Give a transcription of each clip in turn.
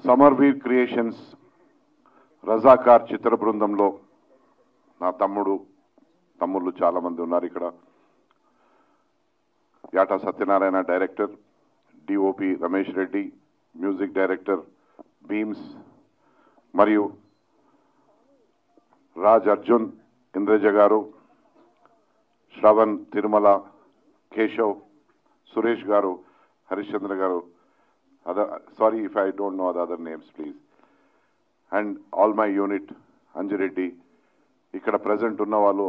సమర్వీర్ creations Razakar చిత్ర బృందంలో నా తమ్ముళ్ళు చాలా మంది ఉన్నారు ఇక్కడ. Yata Satyanarayana director, DOP Ramesh Reddy music director, Bheems, మరియు రాజ్ అర్జున్, ఇంద్రజ గారు, శ్రవణ్, తిరుమల, కేశవ్, సురేష్ గారు, హరిశ్చంద్ర గారు. Sorry if I don't know the other names, please. And all my unit, Anji Reddy, ఇక్కడ ప్రజెంట్ ఉన్న వాళ్ళు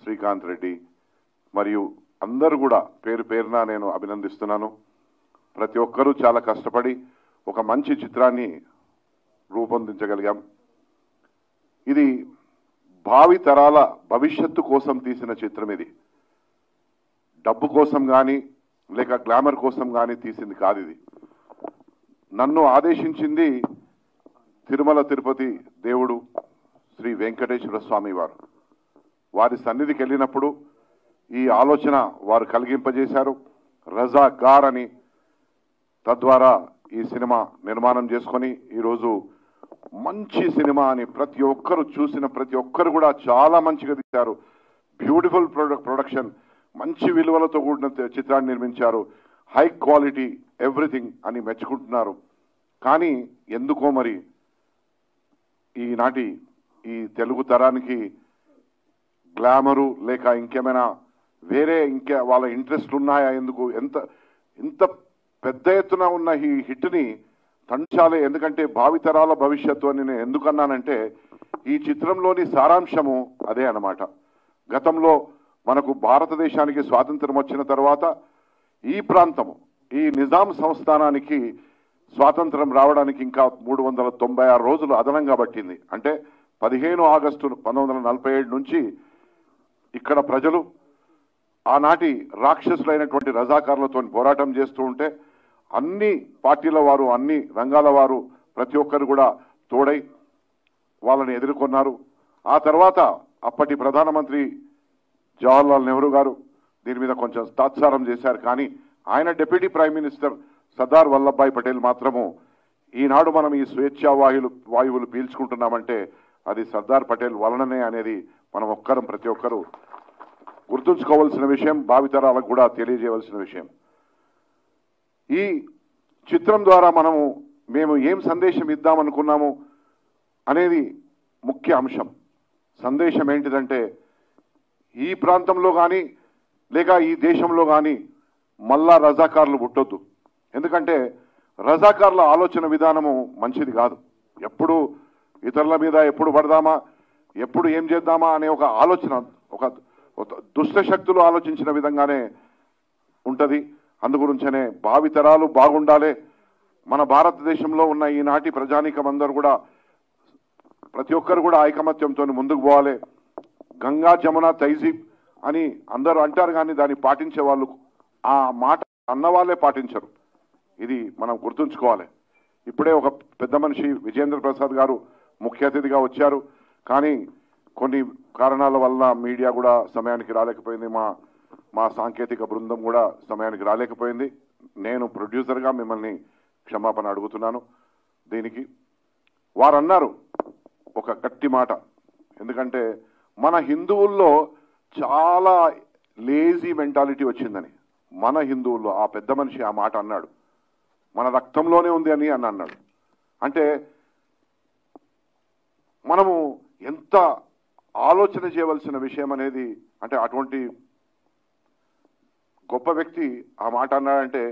శ్రీకాంత్ రెడ్డి, మరియు అందరూ కూడా పేరు పేరున నేను అభినందిస్తున్నాను. ప్రతి ఒక్కరూ చాలా కష్టపడి ఒక మంచి చిత్రాన్ని రూపొందించగలిగాం. ఇది భావి తరాల భవిష్యత్తు కోసం తీసిన చిత్రం. ఇది డబ్బు కోసం కానీ లేక గ్లామర్ కోసం కానీ తీసింది కాదు. ఇది నన్ను ఆదేశించింది తిరుమల తిరుపతి దేవుడు శ్రీ వెంకటేశ్వర స్వామి వారు. వారి సన్నిధికి వెళ్ళినప్పుడు ఈ ఆలోచన వారు కలిగింపజేశారు, రజాకార్ అని. తద్వారా ఈ సినిమా నిర్మాణం చేసుకొని ఈరోజు మంచి సినిమా అని ప్రతి ఒక్కరు చూసిన ప్రతి ఒక్కరు కూడా చాలా మంచిగా తీశారు. బ్యూటిఫుల్ ప్రొడక్షన్, మంచి విలువలతో కూడిన చిత్రాన్ని నిర్మించారు. హై క్వాలిటీ ఎవ్రీథింగ్ అని మెచ్చుకుంటున్నారు. కానీ ఎందుకో మరి ఈనాటి ఈ తెలుగు తరానికి గ్లామరు లేక ఇంకేమైనా వేరే వాళ్ళ ఇంట్రెస్ట్ ఉన్నాయా, ఎందుకు ఇంత పెద్ద ఎత్తున ఉన్న ఈ హిట్ని తంచాలే. ఎందుకంటే భావితరాల భవిష్యత్తు అని నేను ఎందుకన్నానంటే ఈ చిత్రంలోని సారాంశము అదే అన్నమాట. గతంలో మనకు భారతదేశానికి స్వాతంత్రం వచ్చిన తర్వాత ఈ ప్రాంతము, ఈ నిజాం సంస్థానానికి స్వాతంత్రం రావడానికి ఇంకా 396 రోజులు అదనంగా పట్టింది. అంటే 15 ఆగస్టు 1947 నుంచి ఇక్కడ ప్రజలు ఆనాటి రాక్షసులైనటువంటి రజాకార్లతో పోరాటం చేస్తూ ఉంటే అన్ని పార్టీల వారు, అన్ని రంగాల వారు ప్రతి ఒక్కరు కూడా తోడై వాళ్ళని ఎదుర్కొన్నారు. ఆ తర్వాత అప్పటి ప్రధానమంత్రి జవహర్లాల్ నెహ్రూ గారు దీని మీద కొంచెం తాత్సారం చేశారు. కానీ ఆయన deputy prime minister Sardar Vallabhbhai Patel మాత్రము ఈనాడు మనం ఈ స్వేచ్ఛా వాయువులు పీల్చుకుంటున్నామంటే అది సర్దార్ పటేల్ వలననే అనేది మనం ప్రతి ఒక్కరు గుర్తుంచుకోవాల్సిన విషయం, భావితరాలకు కూడా తెలియజేయవలసిన విషయం. ఈ చిత్రం ద్వారా మేము ఏం సందేశం ఇద్దామనుకున్నాము అనేది ముఖ్య అంశం. సందేశం ఏంటిదంటే ఈ ప్రాంతంలో కానీ లేక ఈ దేశంలో కానీ మళ్ళా రజాకార్లు పుట్టొద్దు. ఎందుకంటే రజాకార్ల ఆలోచన విధానము మంచిది కాదు. ఎప్పుడు ఇతరుల మీద ఎప్పుడు పడదామా, ఎప్పుడు ఏం చేద్దామా అనే ఒక ఆలోచన, ఒక దుష్ట శక్తులు ఆలోచించిన విధంగానే ఉంటుంది. అందుగురించనే భావితరాలు బాగుండాలి. మన భారతదేశంలో ఉన్న ఈనాటి ప్రజానీకం అందరూ కూడా ప్రతి ఒక్కరు కూడా ఐకమత్యంతో ముందుకు పోవాలి. గంగా జమున తైజీబ్ అని అందరూ అంటారు, కానీ దాన్ని పాటించే వాళ్ళు ఆ మాట అన్నవాళ్లే పాటించరు. ఇది మనం గుర్తుంచుకోవాలి. ఇప్పుడే ఒక పెద్ద మనిషి విజేంద్ర ప్రసాద్ గారు ముఖ్య అతిథిగా వచ్చారు. కానీ కొన్ని కారణాల వల్ల మీడియా కూడా సమయానికి రాలేకపోయింది. మా సాంకేతిక బృందం కూడా సమయానికి రాలేకపోయింది. నేను ప్రొడ్యూసర్గా మిమ్మల్ని క్షమాపణ అడుగుతున్నాను. దీనికి వారు అన్నారు ఒక గట్టి మాట. ఎందుకంటే మన హిందువుల్లో చాలా లేజీ మెంటాలిటీ వచ్చిందని. మన హిందువుల్లో ఆ పెద్ద మనిషి ఆ మాట అన్నాడు. మన రక్తంలోనే ఉంది అని అన్నాడు. అంటే మనము ఎంత ఆలోచన చేయవలసిన విషయం అనేది, అంటే అటువంటి గొప్ప వ్యక్తి ఆ మాట అన్నాడంటే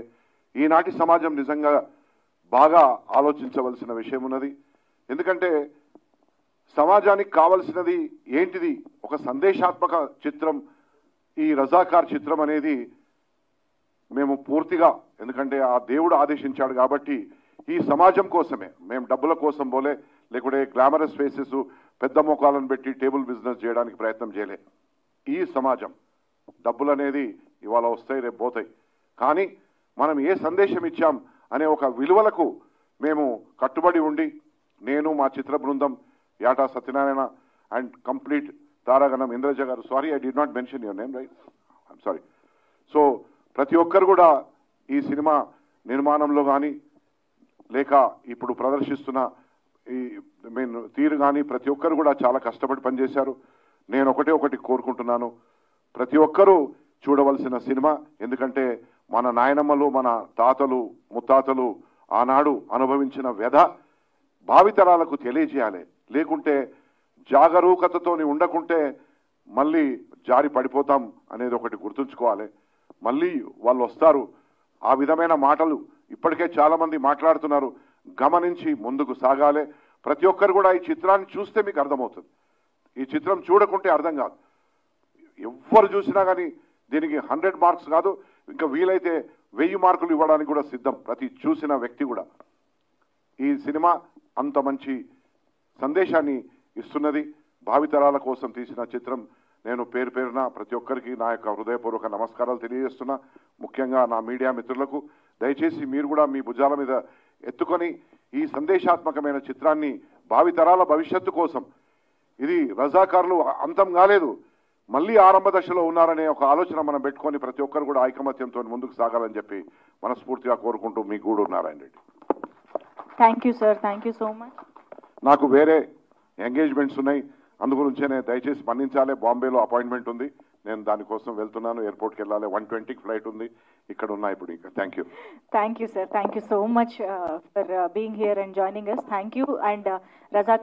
ఈనాటి సమాజం నిజంగా బాగా ఆలోచించవలసిన విషయం ఉన్నది. ఎందుకంటే సమాజానికి కావలసినది ఏంటిది? ఒక సందేశాత్మక చిత్రం. ఈ రజాకార్ చిత్రం అనేది మేము పూర్తిగా, ఎందుకంటే ఆ దేవుడు ఆదేశించాడు కాబట్టి ఈ సమాజం కోసమే. మేము డబ్బుల కోసం పోలే, లేకుంటే గ్లామరస్ ఫేసెస్ పెద్ద మోకాలను పెట్టి టేబుల్ బిజినెస్ చేయడానికి ప్రయత్నం చేయలే. ఈ సమాజం డబ్బులు అనేది ఇవాళ వస్తాయి, రేపు పోతాయి. కానీ మనం ఏ సందేశం ఇచ్చాం అనే ఒక విలువలకు మేము కట్టుబడి ఉండి, నేను మా చిత్ర బృందం యాటా సత్యనారాయణ అండ్ కంప్లీట్ తారాగణం, ఇంద్రజ గారు, sorry I did not mention your name, right, I'm sorry. So ప్రతి ఒక్కరు కూడా ఈ సినిమా నిర్మాణంలో కానీ లేక ఇప్పుడు ప్రదర్శిస్తున్న ఈ తీరు కానీ ప్రతి ఒక్కరు కూడా చాలా కష్టపడి పనిచేశారు. నేను ఒకటి కోరుకుంటున్నాను, ప్రతి ఒక్కరూ చూడవలసిన సినిమా. ఎందుకంటే మన నాయనమ్మలు, మన తాతలు, ముత్తాతలు ఆనాడు అనుభవించిన వ్యధ భావితరాలకు తెలియజేయాలి. లేకుంటే జాగరూకతతోని ఉండకుంటే మళ్ళీ జారి పడిపోతాం అనేది ఒకటి గుర్తుంచుకోవాలి. మళ్ళీ వాళ్ళు వస్తారు. ఆ విధమైన మాటలు ఇప్పటికే చాలా మంది మాట్లాడుతున్నారు. గమనించి ముందుకు సాగాలి. ప్రతి ఒక్కరు కూడా ఈ చిత్రాన్ని చూస్తే మీకు అర్థమవుతుంది. ఈ చిత్రం చూడకుంటే అర్థం కాదు. ఎవ్వరు చూసినా కానీ దీనికి 100 మార్క్స్ కాదు, ఇంకా వీలైతే 1000 మార్కులు ఇవ్వడానికి కూడా సిద్ధం ప్రతి చూసిన వ్యక్తి కూడా. ఈ సినిమా అంత మంచి సందేశాన్ని ఇస్తున్నది. భావితరాల కోసం తీసిన చిత్రం. నేను పేరు పేరున ప్రతి ఒక్కరికి నా యొక్క హృదయపూర్వక నమస్కారాలు తెలియజేస్తున్నా. ముఖ్యంగా నా మీడియా మిత్రులకు దయచేసి మీరు కూడా మీ భుజాల మీద ఎత్తుకొని ఈ సందేశాత్మకమైన చిత్రాన్ని భావితరాల భవిష్యత్తు కోసం, ఇది రజాకారులు అంతం కాలేదు, మళ్ళీ ఆరంభ దశలో ఉన్నారనే ఒక ఆలోచన మనం పెట్టుకొని ప్రతి ఒక్కరు కూడా ఐకమత్యంతో ముందుకు సాగాలని చెప్పి మనస్ఫూర్తిగా కోరుకుంటూ మీ Guduru Narayana Reddy. Thank you sir, thank you so much. నాకు వేరే ఎంగేజ్మెంట్స్ ఉన్నాయి, అందుగురించేనే దయచేసి మన్నించాలి. బాంబేలో అపాయింట్మెంట్ ఉంది, నేను దానికోసం వెళ్తున్నాను. ఎయిర్పోర్ట్కి వెళ్ళాలి. 1:20కి ఫ్లైట్ ఉంది. ఇక్కడ ఉన్నా ఇప్పుడు ఇంకా. Thank you. Thank you sir, thank you so much for being here and joining us. Thank you. And Razakar